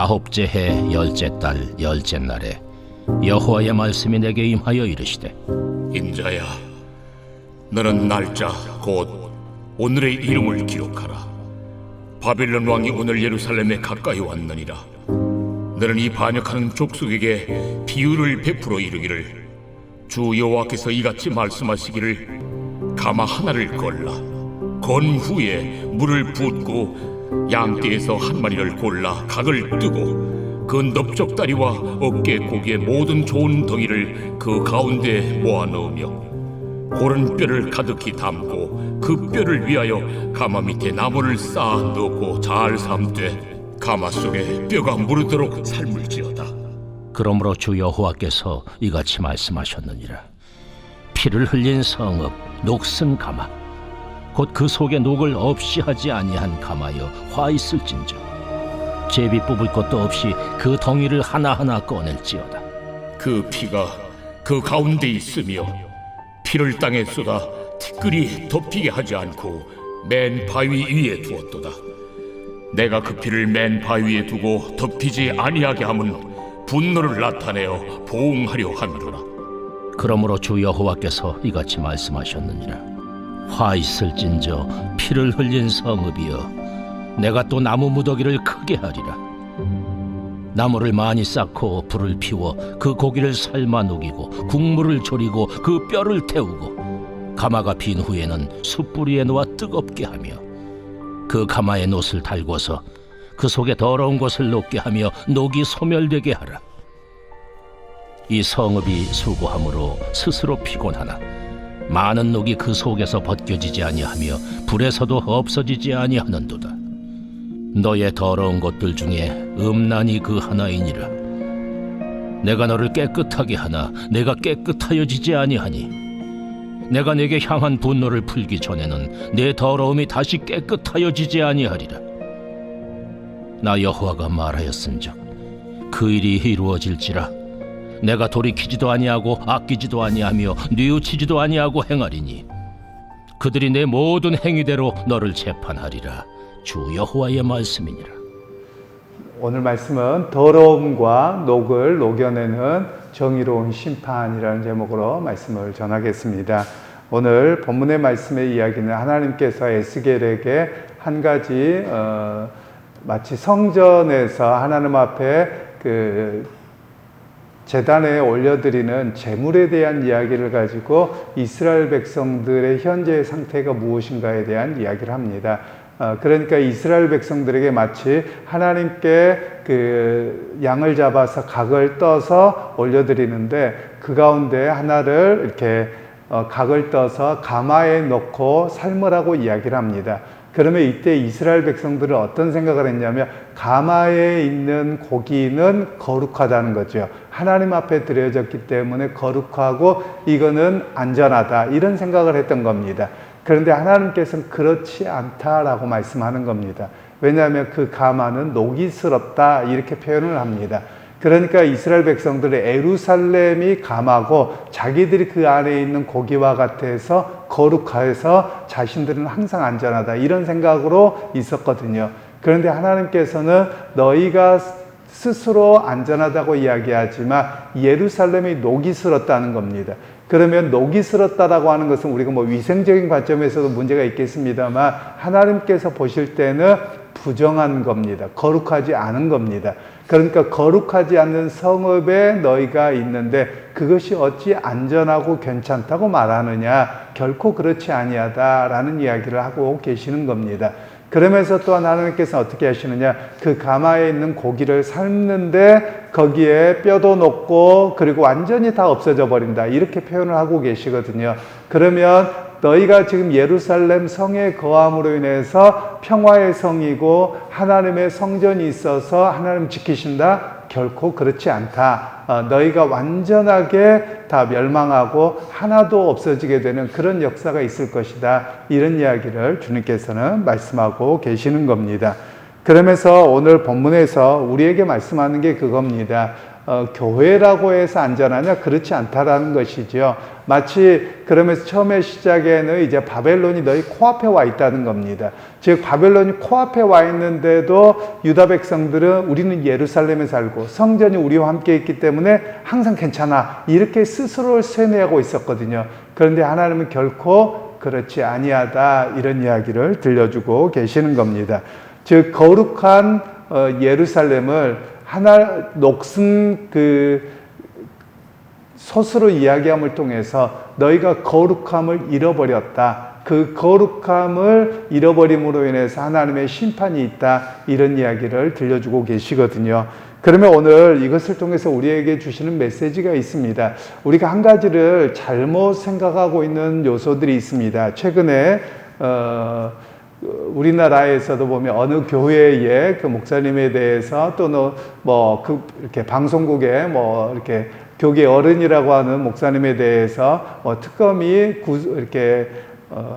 9째 해 10째 달 10째 날에 여호와의 말씀이 내게 임하여 이르시되, 인자야, 너는 날짜 곧 오늘의 이름을 기록하라. 바빌론 왕이 오늘 예루살렘에 가까이 왔느니라. 너는 이 반역하는 족속에게 비유를 베풀어 이르기를, 주 여호와께서 이같이 말씀하시기를, 가마 하나를 걸라. 건 후에 물을 붓고 양떼에서 한 마리를 골라 각을 뜨고 그 넓적다리와 어깨 고기의 모든 좋은 덩이를 그 가운데에 모아 넣으며 고른 뼈를 가득히 담고 그 뼈를 위하여 가마 밑에 나무를 쌓아 넣고 잘 삶되 가마 속에 뼈가 무르도록 삶을지어다. 그러므로 주 여호와께서 이같이 말씀하셨느니라. 피를 흘린 성읍 녹슨 가마, 곧 그 속에 녹을 없이 하지 아니한 가마여 화 있을진저 제비 뽑을 것도 없이 그 덩이를 하나하나 꺼낼지어다. 그 피가 그 가운데 있으며 피를 땅에 쏟아 티끌이 덮이게 하지 않고 맨 바위 위에 두었도다. 내가 그 피를 맨 바위 위에 두고 덮이지 아니하게 함은 분노를 나타내어 보응하려 함이로라. 그러므로 주 여호와께서 이같이 말씀하셨느니라. 화 있을진저 피를 흘린 성읍이여, 내가 또 나무 무더기를 크게 하리라. 나무를 많이 쌓고 불을 피워 그 고기를 삶아 녹이고 국물을 졸이고 그 뼈를 태우고 가마가 빈 후에는 숯불위에 놓아 뜨겁게 하며 그 가마에 놋을 달궈서 그 속에 더러운 것을 녹게 하며 녹이 소멸되게 하라. 이 성읍이 수고함으로 스스로 피곤하나 많은 녹이 그 속에서 벗겨지지 아니하며 불에서도 없어지지 아니하는도다. 너의 더러운 것들 중에 음란이 그 하나이니라. 내가 너를 깨끗하게 하나 내가 깨끗하여지지 아니하니 내가 내게 향한 분노를 풀기 전에는 내 더러움이 다시 깨끗하여지지 아니하리라. 나 여호와가 말하였은즉 그 일이 이루어질지라. 내가 돌이키지도 아니하고 아끼지도 아니하며 뉘우치지도 아니하고 행하리니 그들이 내 모든 행위대로 너를 재판하리라. 주 여호와의 말씀이니라. 오늘 말씀은 더러움과 녹을 녹여내는 정의로운 심판이라는 제목으로 말씀을 전하겠습니다. 오늘 본문의 말씀의 이야기는 하나님께서 에스겔에게 한 가지 마치 성전에서 하나님 앞에 제단에 올려드리는 제물에 대한 이야기를 가지고 이스라엘 백성들의 현재의 상태가 무엇인가에 대한 이야기를 합니다. 그러니까 이스라엘 백성들에게 마치 하나님께 그 양을 잡아서 각을 떠서 올려드리는데 그 가운데 하나를 이렇게 각을 떠서 가마에 넣고 삶으라고 이야기를 합니다. 그러면 이때 이스라엘 백성들은 어떤 생각을 했냐면 가마에 있는 고기는 거룩하다는 거죠. 하나님 앞에 드려졌기 때문에 거룩하고 이거는 안전하다, 이런 생각을 했던 겁니다. 그런데 하나님께서는 그렇지 않다라고 말씀하는 겁니다. 왜냐하면 그 가마는 녹이스럽다, 이렇게 표현을 합니다. 그러니까 이스라엘 백성들의 예루살렘이 가마고 자기들이 그 안에 있는 고기와 같아서 거룩해서 자신들은 항상 안전하다, 이런 생각으로 있었거든요. 그런데 하나님께서는 너희가 스스로 안전하다고 이야기하지만 예루살렘이 녹이스럽다는 겁니다. 그러면 녹이스럽다라고 하는 것은 우리가 위생적인 관점에서도 문제가 있겠습니다만 하나님께서 보실 때는 부정한 겁니다. 거룩하지 않은 겁니다. 그러니까 거룩하지 않는 성읍에 너희가 있는데 그것이 어찌 안전하고 괜찮다고 말하느냐, 결코 그렇지 아니하다라는 이야기를 하고 계시는 겁니다. 그러면서 또한 하나님께서 어떻게 하시느냐, 그 가마에 있는 고기를 삶는데 거기에 뼈도 녹고 그리고 완전히 다 없어져 버린다, 이렇게 표현을 하고 계시거든요. 그러면 너희가 지금 예루살렘 성에 거함으로 인해서 평화의 성이고 하나님의 성전이 있어서 하나님 지키신다? 결코 그렇지 않다. 너희가 완전하게 다 멸망하고 하나도 없어지게 되는 그런 역사가 있을 것이다, 이런 이야기를 주님께서는 말씀하고 계시는 겁니다. 그러면서 오늘 본문에서 우리에게 말씀하는 게 그겁니다. 교회라고 해서 안전하냐? 그렇지 않다라는 것이죠. 마치 그러면서 처음에 시작에는 이제 바벨론이 너희 코앞에 와 있다는 겁니다. 즉 바벨론이 코앞에 와 있는데도 유다 백성들은 우리는 예루살렘에 살고 성전이 우리와 함께 있기 때문에 항상 괜찮아, 이렇게 스스로를 쇠뇌하고 있었거든요. 그런데 하나님은 결코 그렇지 아니하다, 이런 이야기를 들려주고 계시는 겁니다. 즉 거룩한 예루살렘을 하나 녹슨 소스로 이야기함을 통해서 너희가 거룩함을 잃어버렸다, 그 거룩함을 잃어버림으로 인해서 하나님의 심판이 있다, 이런 이야기를 들려주고 계시거든요. 그러면 오늘 이것을 통해서 우리에게 주시는 메시지가 있습니다. 우리가 한 가지를 잘못 생각하고 있는 요소들이 있습니다. 최근에 우리나라에서도 보면 어느 교회의 그 목사님에 대해서 또는 이렇게 방송국에 이렇게 교계 어른이라고 하는 목사님에 대해서 특검이 이렇게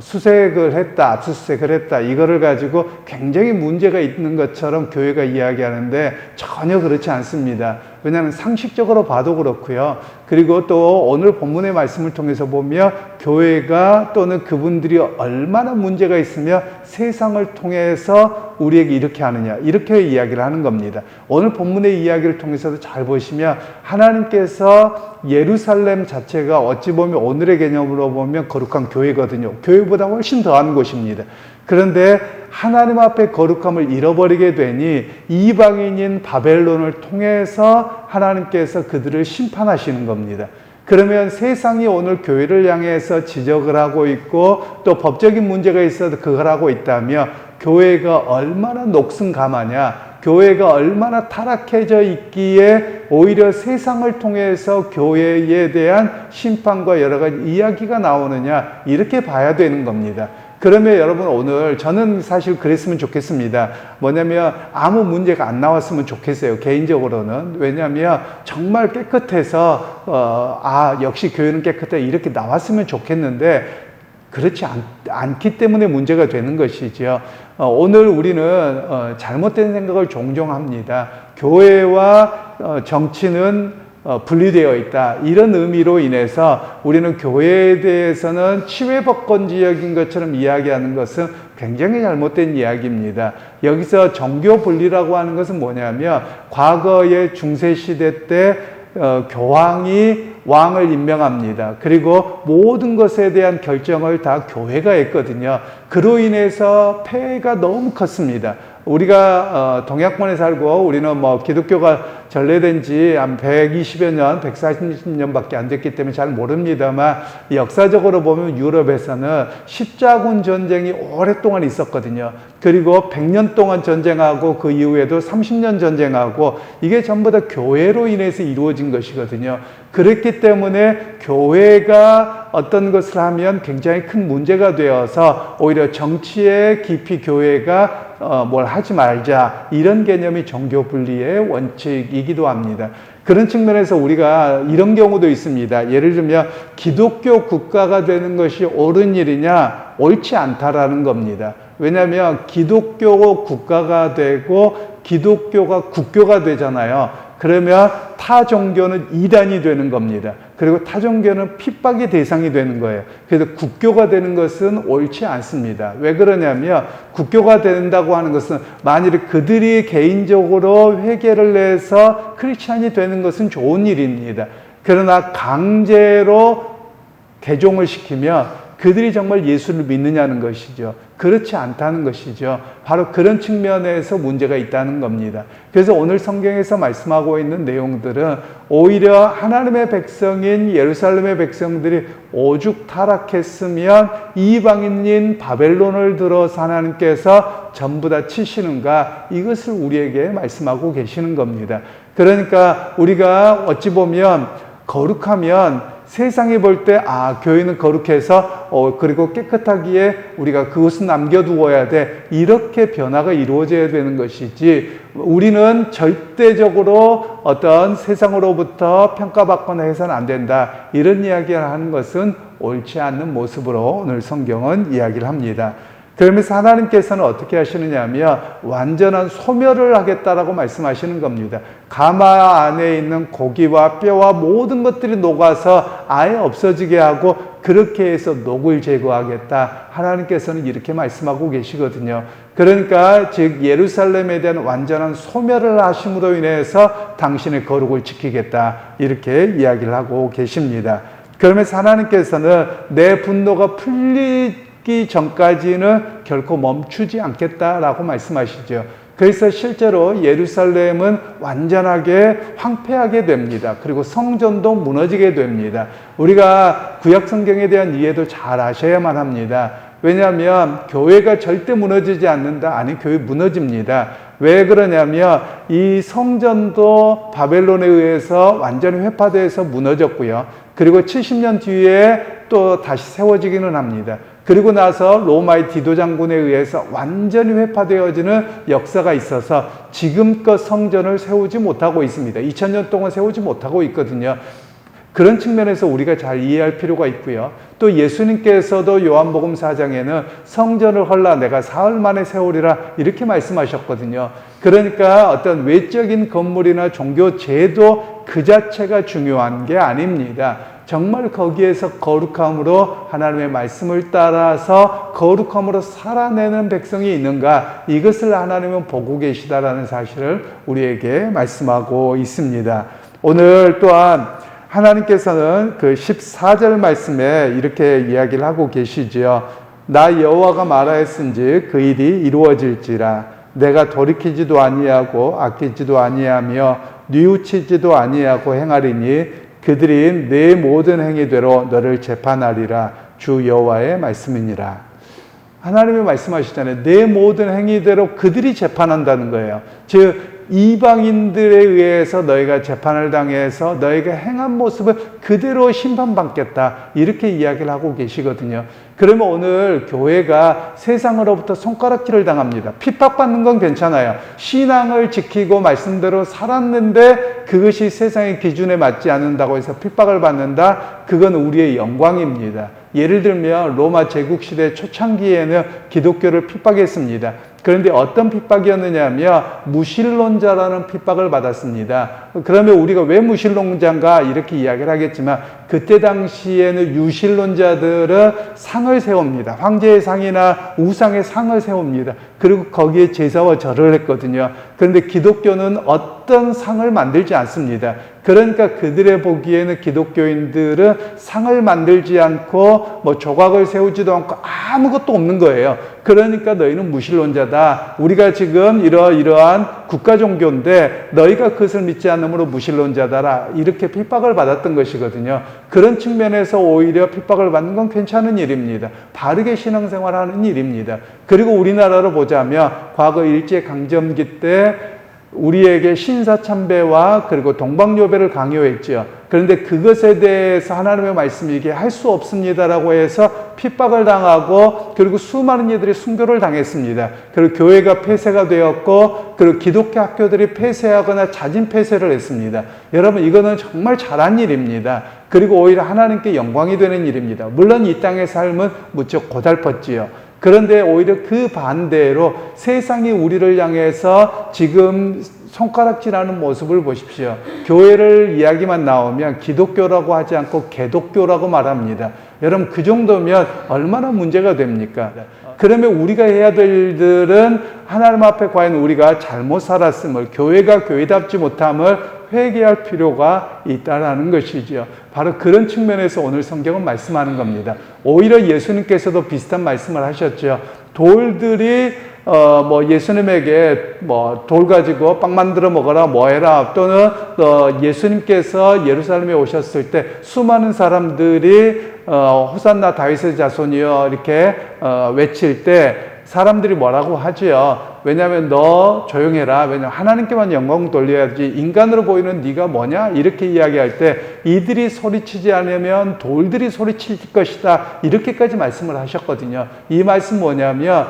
수색을 했다, 압수수색을 했다, 이거를 가지고 굉장히 문제가 있는 것처럼 교회가 이야기하는데 전혀 그렇지 않습니다. 왜냐하면 상식적으로 봐도 그렇고요. 그리고 또 오늘 본문의 말씀을 통해서 보면 교회가 또는 그분들이 얼마나 문제가 있으며 세상을 통해서 우리에게 이렇게 하느냐, 이렇게 이야기를 하는 겁니다. 오늘 본문의 이야기를 통해서도 잘 보시면 하나님께서 예루살렘 자체가 어찌 보면 오늘의 개념으로 보면 거룩한 교회거든요. 교회보다 훨씬 더한 곳입니다. 그런데 하나님 앞에 거룩함을 잃어버리게 되니 이방인인 바벨론을 통해서 하나님께서 그들을 심판하시는 겁니다. 그러면 세상이 오늘 교회를 향해서 지적을 하고 있고 또 법적인 문제가 있어도 그걸 하고 있다며 교회가 얼마나 녹슨감하냐, 교회가 얼마나 타락해져 있기에 오히려 세상을 통해서 교회에 대한 심판과 여러 가지 이야기가 나오느냐, 이렇게 봐야 되는 겁니다. 그러면 여러분 오늘 저는 사실 그랬으면 좋겠습니다. 뭐냐면 아무 문제가 안 나왔으면 좋겠어요. 개인적으로는. 왜냐하면 정말 깨끗해서 역시 교회는 깨끗해, 이렇게 나왔으면 좋겠는데 그렇지 않기 때문에 문제가 되는 것이죠. 오늘 우리는 잘못된 생각을 종종 합니다. 교회와 정치는 분리되어 있다, 이런 의미로 인해서 우리는 교회에 대해서는 치외법권지역인 것처럼 이야기하는 것은 굉장히 잘못된 이야기입니다. 여기서 정교 분리라고 하는 것은 뭐냐면 과거의 중세시대 때 교황이 왕을 임명합니다. 그리고 모든 것에 대한 결정을 다 교회가 했거든요. 그로 인해서 폐해가 너무 컸습니다. 우리가 동양권에 살고 우리는 기독교가 전래된 지 한 120여 년, 140년밖에 안 됐기 때문에 잘 모릅니다만 역사적으로 보면 유럽에서는 십자군 전쟁이 오랫동안 있었거든요. 그리고 100년 동안 전쟁하고 그 이후에도 30년 전쟁하고 이게 전부 다 교회로 인해서 이루어진 것이거든요. 그렇기 때문에 교회가 어떤 것을 하면 굉장히 큰 문제가 되어서 오히려 정치에 깊이 교회가 뭘 하지 말자, 이런 개념이 정교 분리의 원칙이기도 합니다. 그런 측면에서 우리가 이런 경우도 있습니다. 예를 들면 기독교 국가가 되는 것이 옳은 일이냐, 옳지 않다라는 겁니다. 왜냐하면 기독교 국가가 되고 기독교가 국교가 되잖아요. 그러면 타 종교는 이단이 되는 겁니다. 그리고 타 종교는 핍박의 대상이 되는 거예요. 그래서 국교가 되는 것은 옳지 않습니다. 왜 그러냐면 국교가 된다고 하는 것은 만일 그들이 개인적으로 회개를 해서 크리스찬이 되는 것은 좋은 일입니다. 그러나 강제로 개종을 시키면 그들이 정말 예수를 믿느냐는 것이죠. 그렇지 않다는 것이죠. 바로 그런 측면에서 문제가 있다는 겁니다. 그래서 오늘 성경에서 말씀하고 있는 내용들은 오히려 하나님의 백성인 예루살렘의 백성들이 오죽 타락했으면 이방인인 바벨론을 들어서 하나님께서 전부 다 치시는가, 이것을 우리에게 말씀하고 계시는 겁니다. 그러니까 우리가 어찌 보면 거룩하면 세상이 볼 때 교회는 거룩해서 그리고 깨끗하기에 우리가 그것은 남겨두어야 돼, 이렇게 변화가 이루어져야 되는 것이지, 우리는 절대적으로 어떤 세상으로부터 평가받거나 해서는 안 된다, 이런 이야기를 하는 것은 옳지 않는 모습으로 오늘 성경은 이야기를 합니다. 그러면서 하나님께서는 어떻게 하시느냐 하면 완전한 소멸을 하겠다라고 말씀하시는 겁니다. 가마 안에 있는 고기와 뼈와 모든 것들이 녹아서 아예 없어지게 하고 그렇게 해서 녹을 제거하겠다. 하나님께서는 이렇게 말씀하고 계시거든요. 그러니까 즉 예루살렘에 대한 완전한 소멸을 하심으로 인해서 당신의 거룩을 지키겠다. 이렇게 이야기를 하고 계십니다. 그러면서 하나님께서는 내 분노가 풀리기 전까지는 결코 멈추지 않겠다라고 말씀하시죠. 그래서 실제로 예루살렘은 완전하게 황폐하게 됩니다. 그리고 성전도 무너지게 됩니다. 우리가 구약 성경에 대한 이해도 잘 하셔야만 합니다. 왜냐하면 교회가 절대 무너지지 않는다. 아니, 교회 무너집니다. 왜 그러냐면 이 성전도 바벨론에 의해서 완전히 회파돼서 무너졌고요. 그리고 70년 뒤에 또 다시 세워지기는 합니다. 그리고 나서 로마의 디도 장군에 의해서 완전히 회파되어지는 역사가 있어서 지금껏 성전을 세우지 못하고 있습니다. 2000년 동안 세우지 못하고 있거든요. 그런 측면에서 우리가 잘 이해할 필요가 있고요. 또 예수님께서도 요한복음 4장에는 성전을 헐라 내가 사흘 만에 세우리라 이렇게 말씀하셨거든요. 그러니까 어떤 외적인 건물이나 종교 제도 그 자체가 중요한 게 아닙니다. 정말 거기에서 거룩함으로 하나님의 말씀을 따라서 거룩함으로 살아내는 백성이 있는가, 이것을 하나님은 보고 계시다라는 사실을 우리에게 말씀하고 있습니다. 오늘 또한 하나님께서는 그 14절 말씀에 이렇게 이야기를 하고 계시지요. 나 여호와가 말하였은즉 그 일이 이루어질지라. 내가 돌이키지도 아니하고 아끼지도 아니하며 뉘우치지도 아니하고 행하리니 그들이 내 모든 행위대로 너를 재판하리라. 주 여호와의 말씀이니라. 하나님이 말씀하시잖아요. 내 모든 행위대로 그들이 재판한다는 거예요. 즉 이방인들에 의해서 너희가 재판을 당해서 너희가 행한 모습을 그대로 심판받겠다. 이렇게 이야기를 하고 계시거든요. 그러면 오늘 교회가 세상으로부터 손가락질을 당합니다. 핍박받는 건 괜찮아요. 신앙을 지키고 말씀대로 살았는데 그것이 세상의 기준에 맞지 않는다고 해서 핍박을 받는다. 그건 우리의 영광입니다. 예를 들면 로마 제국시대 초창기에는 기독교를 핍박했습니다. 그런데 어떤 핍박이었느냐 하면 무신론자라는 핍박을 받았습니다. 그러면 우리가 왜 무신론자인가 이렇게 이야기를 하겠지만 그때 당시에는 유신론자들은 상을 세웁니다. 황제의 상이나 우상의 상을 세웁니다. 그리고 거기에 제사와 절을 했거든요. 그런데 기독교는 어떤 상을 만들지 않습니다. 그러니까 그들의 보기에는 기독교인들은 상을 만들지 않고 뭐 조각을 세우지도 않고 아무것도 없는 거예요. 그러니까 너희는 무신론자다. 우리가 지금 이러한 국가 종교인데 너희가 그것을 믿지 않으므로 무신론자다라. 이렇게 핍박을 받았던 것이거든요. 그런 측면에서 오히려 핍박을 받는 건 괜찮은 일입니다. 바르게 신앙생활하는 일입니다. 그리고 우리나라로 보자면 과거 일제강점기 때 우리에게 신사참배와 그리고 동방요배를 강요했죠. 그런데 그것에 대해서 하나님의 말씀이 이게 할 수 없습니다라고 해서 핍박을 당하고 그리고 수많은 이들이 순교를 당했습니다. 그리고 교회가 폐쇄가 되었고 그리고 기독교 학교들이 폐쇄하거나 자진 폐쇄를 했습니다. 여러분 이거는 정말 잘한 일입니다. 그리고 오히려 하나님께 영광이 되는 일입니다. 물론 이 땅의 삶은 무척 고달팠지요. 그런데 오히려 그 반대로 세상이 우리를 향해서 지금 손가락질하는 모습을 보십시오. 교회를 이야기만 나오면 기독교라고 하지 않고 개독교라고 말합니다. 여러분 그 정도면 얼마나 문제가 됩니까? 그러면 우리가 해야 될 일들은 하나님 앞에 과연 우리가 잘못 살았음을, 교회가 교회답지 못함을 회개할 필요가 있다라는 것이지요. 바로 그런 측면에서 오늘 성경은 말씀하는 겁니다. 오히려 예수님께서도 비슷한 말씀을 하셨죠. 돌들이 예수님에게 돌 가지고 빵 만들어 먹어라 뭐해라, 또는 예수님께서 예루살렘에 오셨을 때 수많은 사람들이 호산나 다윗의 자손이여 이렇게 외칠 때 사람들이 뭐라고 하지요? 왜냐하면 너 조용해라. 왜냐하면 하나님께만 영광 돌려야지. 인간으로 보이는 네가 뭐냐? 이렇게 이야기할 때 이들이 소리치지 않으면 돌들이 소리칠 것이다. 이렇게까지 말씀을 하셨거든요. 이 말씀 뭐냐면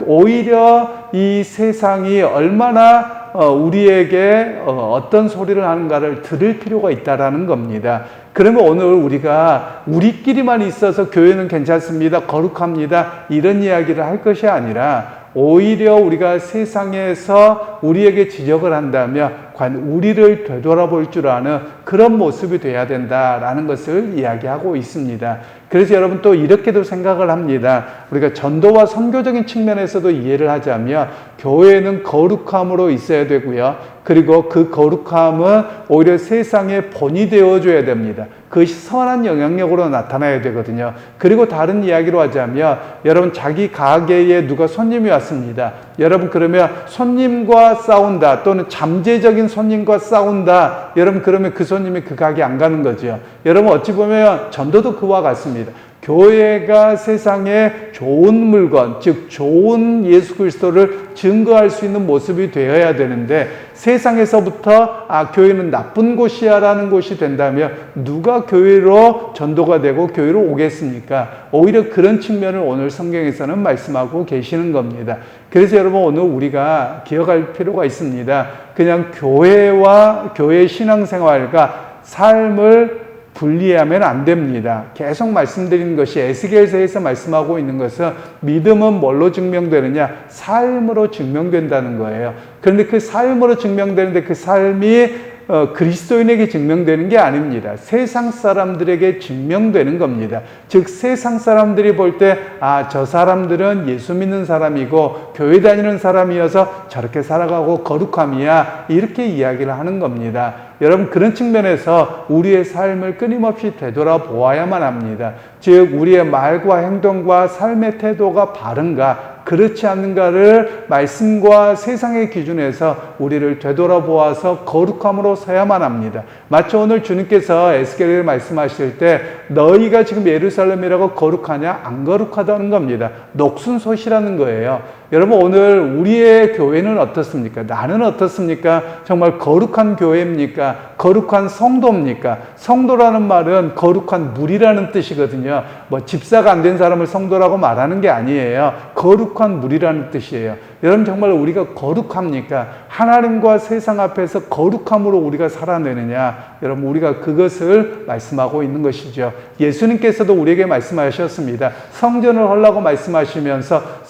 오히려 이 세상이 얼마나 우리에게 어떤 소리를 하는가를 들을 필요가 있다라는 겁니다. 그러면 오늘 우리가 우리끼리만 있어서 교회는 괜찮습니다, 거룩합니다, 이런 이야기를 할 것이 아니라 오히려 우리가 세상에서 우리에게 지적을 한다면 과연 우리를 되돌아볼 줄 아는 그런 모습이 돼야 된다라는 것을 이야기하고 있습니다. 그래서 여러분 또 이렇게도 생각을 합니다. 우리가 전도와 선교적인 측면에서도 이해를 하자면 교회는 거룩함으로 있어야 되고요. 그리고 그 거룩함은 오히려 세상의 본이 되어줘야 됩니다. 그것이 선한 영향력으로 나타나야 되거든요. 그리고 다른 이야기로 하자면 여러분 자기 가게에 누가 손님이 왔습니다. 여러분 그러면 손님과 싸운다 또는 잠재적인 손님과 싸운다. 여러분 그러면 그 손님이 그 가게 안 가는 거죠. 여러분 어찌 보면 전도도 그와 같습니다. 교회가 세상에 좋은 물건, 즉 좋은 예수 그리스도를 증거할 수 있는 모습이 되어야 되는데 세상에서부터 교회는 나쁜 곳이야라는 곳이 된다면 누가 교회로 전도가 되고 교회로 오겠습니까? 오히려 그런 측면을 오늘 성경에서는 말씀하고 계시는 겁니다. 그래서 여러분 오늘 우리가 기억할 필요가 있습니다. 그냥 교회와 교회 신앙생활과 삶을 분리하면 안 됩니다. 계속 말씀드리는 것이 에스겔서에서 말씀하고 있는 것은 믿음은 뭘로 증명되느냐? 삶으로 증명된다는 거예요. 그런데 그 삶으로 증명되는데 그 삶이 그리스도인에게 증명되는 게 아닙니다. 세상 사람들에게 증명되는 겁니다. 즉 세상 사람들이 볼 때 저 사람들은 예수 믿는 사람이고 교회 다니는 사람이어서 저렇게 살아가고 거룩함이야 이렇게 이야기를 하는 겁니다. 여러분 그런 측면에서 우리의 삶을 끊임없이 되돌아보아야만 합니다. 즉 우리의 말과 행동과 삶의 태도가 바른가 그렇지 않는가를 말씀과 세상의 기준에서 우리를 되돌아보아서 거룩함으로 서야만 합니다. 마치 오늘 주님께서 에스겔을 말씀하실 때 너희가 지금 예루살렘이라고 거룩하냐? 안 거룩하다는 겁니다. 녹순소시라는 거예요. 여러분 오늘 우리의 교회는 어떻습니까? 나는 어떻습니까? 정말 거룩한 교회입니까? 거룩한 성도입니까? 성도라는 말은 거룩한 물이라는 뜻이거든요. 뭐 집사가 안 된 사람을 성도라고 말하는 게 아니에요. 거룩한 물이라는 뜻이에요. 여러분 정말 우리가 거룩합니까? 하나님과 세상 앞에서 거룩함으로 우리가 살아내느냐? 여러분 우리가 그것을 말씀하고 있는 것이죠. 예수님께서도 우리에게 말씀하셨습니다. 성전을 하려고 말씀하시면서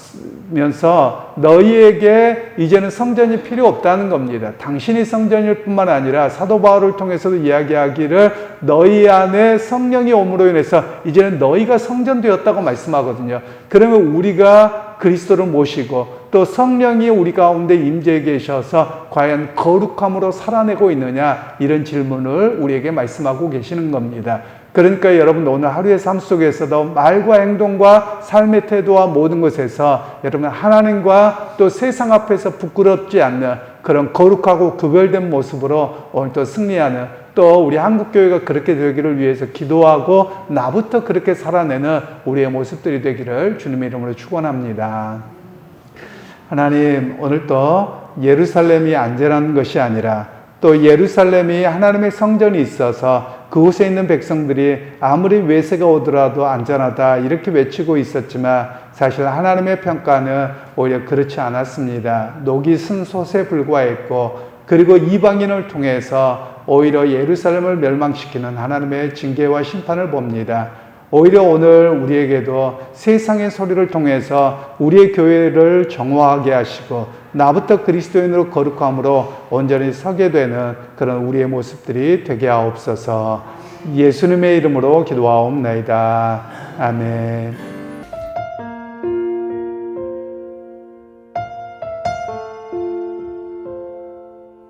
너희에게 이제는 성전이 필요 없다는 겁니다. 당신이 성전일 뿐만 아니라 사도 바울을 통해서도 이야기하기를 너희 안에 성령이 옴으로 인해서 이제는 너희가 성전 되었다고 말씀하거든요. 그러면 우리가 그리스도를 모시고 또 성령이 우리 가운데 임재해 계셔서 과연 거룩함으로 살아내고 있느냐 이런 질문을 우리에게 말씀하고 계시는 겁니다. 그러니까 여러분 오늘 하루의 삶 속에서도 말과 행동과 삶의 태도와 모든 것에서 여러분 하나님과 또 세상 앞에서 부끄럽지 않는 그런 거룩하고 구별된 모습으로 오늘 또 승리하는 또 우리 한국교회가 그렇게 되기를 위해서 기도하고 나부터 그렇게 살아내는 우리의 모습들이 되기를 주님의 이름으로 축원합니다. 하나님 오늘 또 예루살렘이 안전한 것이 아니라 또 예루살렘이 하나님의 성전이 있어서 그곳에 있는 백성들이 아무리 외세가 오더라도 안전하다 이렇게 외치고 있었지만 사실 하나님의 평가는 오히려 그렇지 않았습니다. 녹이 쓴 솥에 불과했고 그리고 이방인을 통해서 오히려 예루살렘을 멸망시키는 하나님의 징계와 심판을 봅니다. 오히려 오늘 우리에게도 세상의 소리를 통해서 우리의 교회를 정화하게 하시고 나부터 그리스도인으로 거룩함으로 온전히 서게 되는 그런 우리의 모습들이 되게 하옵소서. 예수님의 이름으로 기도하옵나이다. 아멘.